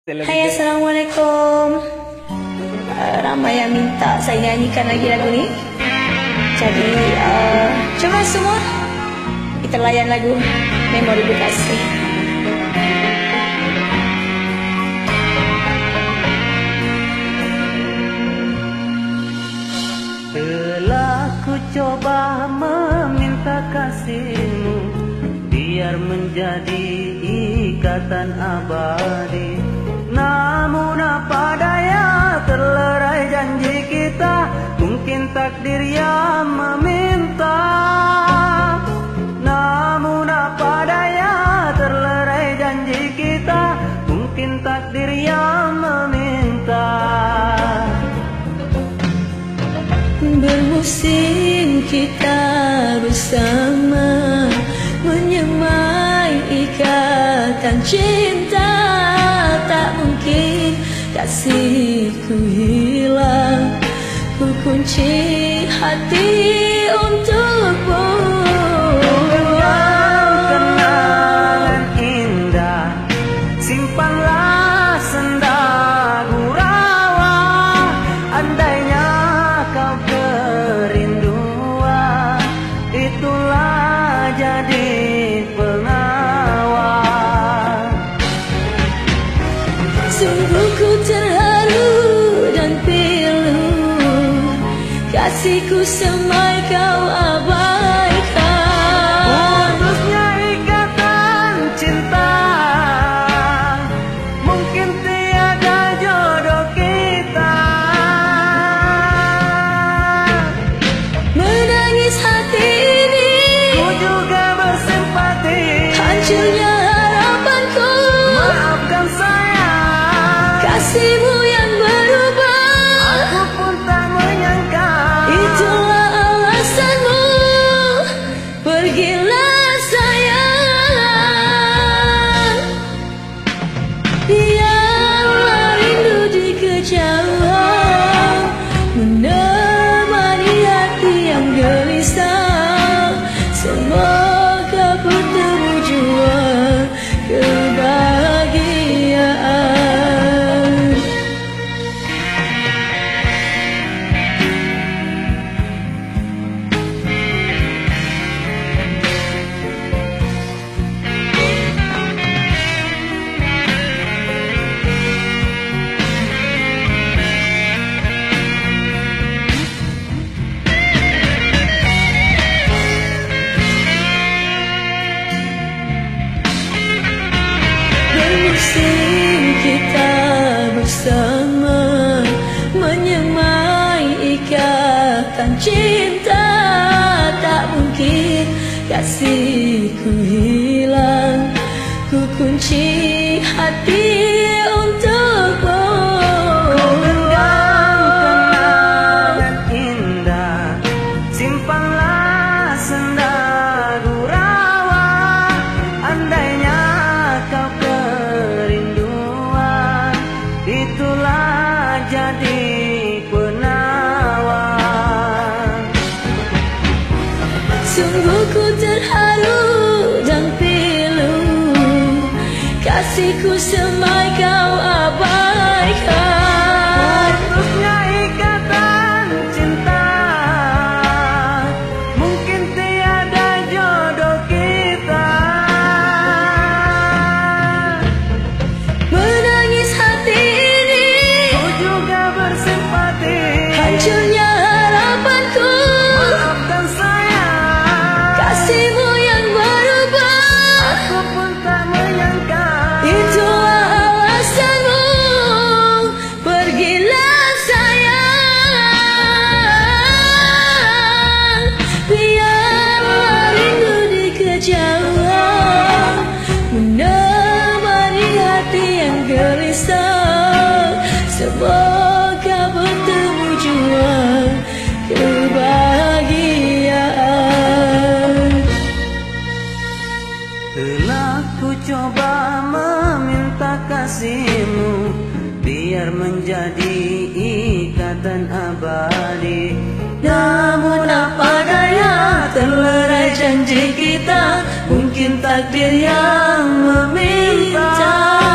Hai, Assalamualaikum. Ramai yang minta saya nyanyikan lagi lagu ni. Jadi, jomlah semua kita layan lagu Memori Berkasih. Telah ku coba meminta kasihmu, biar menjadi ikatan abadi. Namun apa daya, terlerai janji kita, mungkin takdir yang meminta. Namun apa daya, terlerai janji kita, mungkin takdir yang meminta. Bermusim kita bersama, menyemai ikatan cinta. Tak mungkin kasihku hilang, ku kunci hati untukmu. Kenangan indah, simpanlah senda gurau. Andainya kau kerinduan, itulah jadi pengawal. Sungguh ku terharu dan pilu, kasihku semai kau abaikan. Putusnya ikatan cinta, mungkin tiada jodoh kita. Menangis hati ini, Ku juga bersimpati. hancurnya harapanku. Maafkan saya, Kasihmu yang berubah, aku pun tak menyangka. itulah alasanmu. Pergilah sayang, biarlah rindu di kejauhan menemani hati yang gelisah. Semoga bertemu jua kebahagiaan. Bermusim kita bersama, menyemai ikatan cinta. Tak mungkin kasihku hilang, ku kunci hati untukmu. Kenangan indah, simpanlah senda gurau. Andainya kau kerinduan, itulah jadi penawar. Sungguh ku terharu dan pilu, kasihku semai kau abaikan. Putusnya ikatan cinta, mungkin tiada jodoh kita. Menangis hati ini, Ku juga bersimpati. hancurnya harapanku. Maafkan saya, Kasihmu yang berubah, aku pun tak menyangka. itulah alasanmu. Pergilah sayang, biarlah rindu di kejauhan menemani hati yang gelisah. Semoga bertemu jua kebahagiaan. Telah ku coba meminta kasihmu, biar menjadi ikatan abadi. Namun apa daya, terlerai janji kita, mungkin takdir yang meminta.